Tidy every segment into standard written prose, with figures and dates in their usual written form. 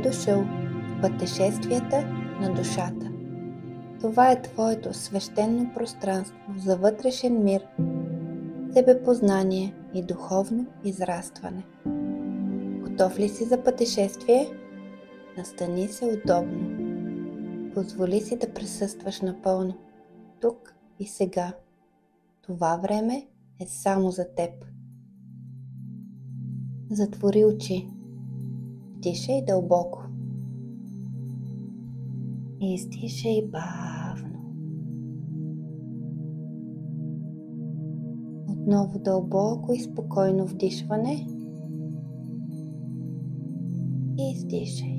дошъл в пътешествията на душата. Това е твоето свещено пространство за вътрешен мир, себепознание и духовно израстване. Готов ли си за пътешествие? Настани се удобно. Позволи си да присъстваш напълно, тук и сега. Това време е само за теб. Затвори очи. Вдишай дълбоко. Издишай бавно. Отново дълбоко и спокойно вдишване. И издишай.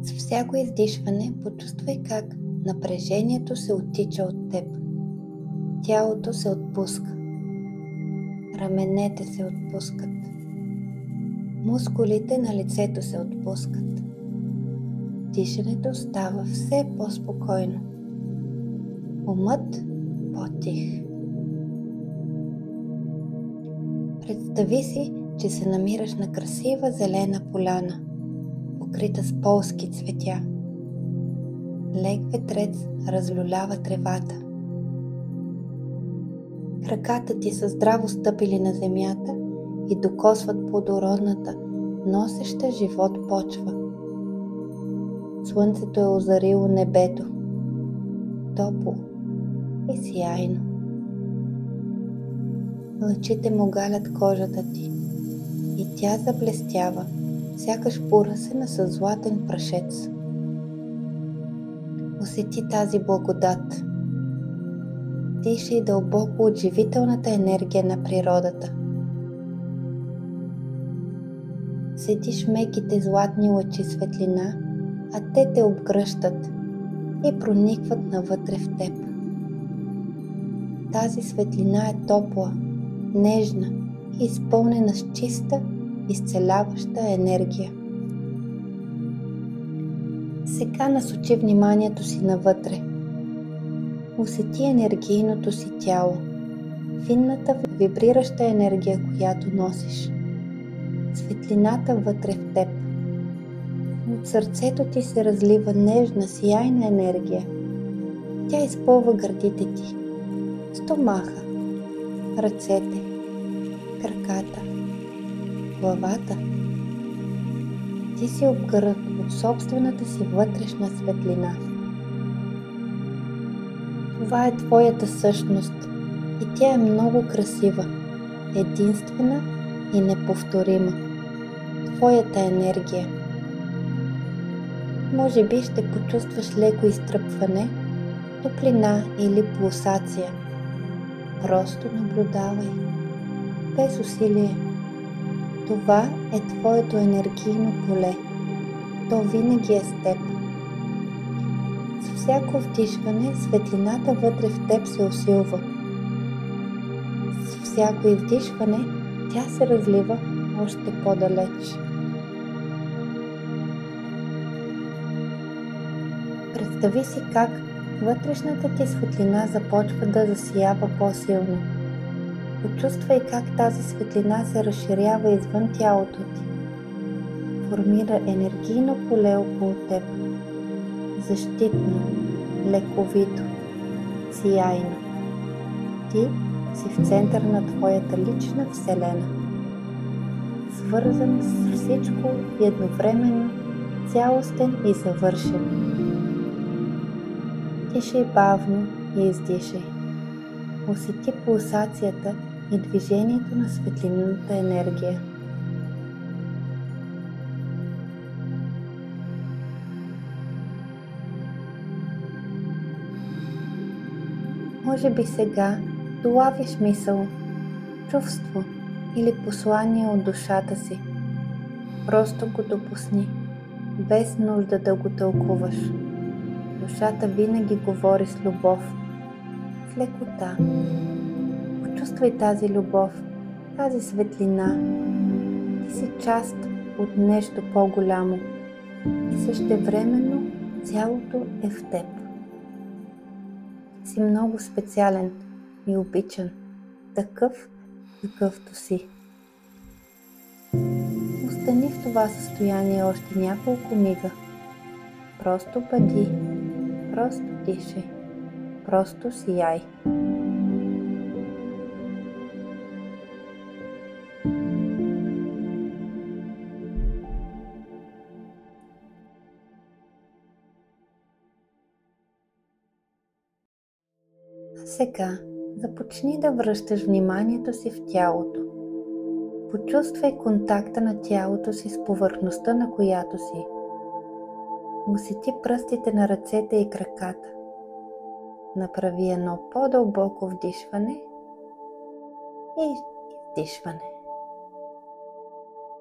С всяко издишване почувствай как напрежението се оттича от теб. Тялото се отпуска. Раменете се отпускат. Мускулите на лицето се отпускат. Дишането става все по-спокойно. Умът по-тих. Представи си, че се намираш на красива зелена поляна, покрита с полски цветя. Лек ветрец разлюлява тревата. Краката ти са здраво стъпили на земята и докосват плодородната, носеща живот почва. Слънцето е озарило небето. Топло и сияйно. Лъчите му галят кожата ти и тя заблестява, сякаш поръсена със златен прашец. Усети тази благодат. Дишай дълбоко от живителната енергия на природата. Сетиш меките златни лъчи светлина, а те те обгръщат и проникват навътре в теб. Тази светлина е топла, нежна и изпълнена с чиста, изцеляваща енергия. Сега насочи вниманието си навътре. Усети енергийното си тяло, финната вибрираща енергия, която носиш. Светлината вътре в теб. От сърцето ти се разлива нежна, сияйна енергия. Тя изпълва гърдите ти, стомаха, ръцете, краката, главата. Ти си обгърнат от собствената си вътрешна светлина. Това е твоята същност и тя е много красива, единствена и неповторима. Твоята енергия. Може би ще почувстваш леко изтръпване, топлина или пулсация. Просто наблюдавай, без усилие. Това е твоето енергийно поле. То винаги е с теб. С всяко вдишване светлината вътре в теб се усилва. С всяко издишване тя се разлива още по-далеч. Представи си как вътрешната ти светлина започва да засиява по-силно. Почувствай как тази светлина се разширява извън тялото ти. Формира енергийно поле около теб. Защитно, лековито, сияйно. Ти си в център на твоята лична вселена. Свързан с всичко и едновременно цялостен и завършен. Дишай бавно и издишай. Усети пулсацията и движението на светлинната енергия. Може би сега долавяш мисъл, чувство или послание от душата си. Просто го допусни, без нужда да го тълкуваш. Душата винаги говори с любов, с лекота. Почувствай тази любов, тази светлина. Ти си част от нещо по-голямо и същевременно цялото е в теб. Ти си много специален и обичан, такъв какъвто си. Остани в това състояние още няколко мига. Просто бъди, просто дишай, просто сияй. А сега започни да връщаш вниманието си в тялото. Почувствай контакта на тялото си с повърхността, на която си. Усети пръстите на ръцете и краката. Направи едно по-дълбоко вдишване и издишване.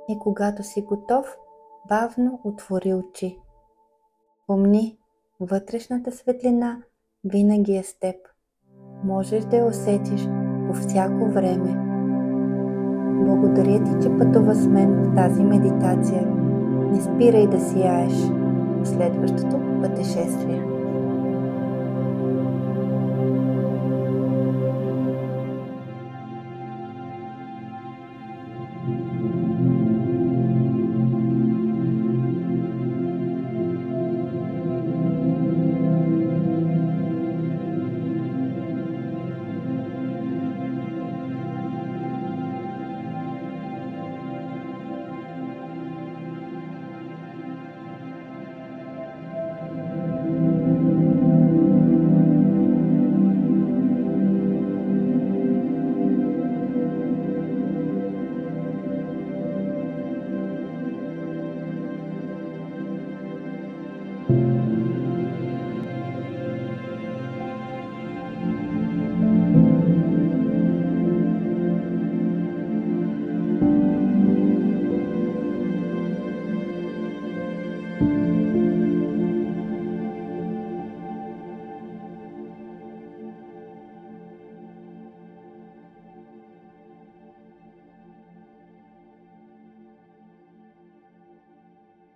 И когато си готов, бавно отвори очи. Помни, вътрешната светлина винаги е с теб. Можеш да я усетиш по всяко време. Благодаря ти, че пътува с мен в тази медитация. Не спирай да сияеш в следващото пътешествие.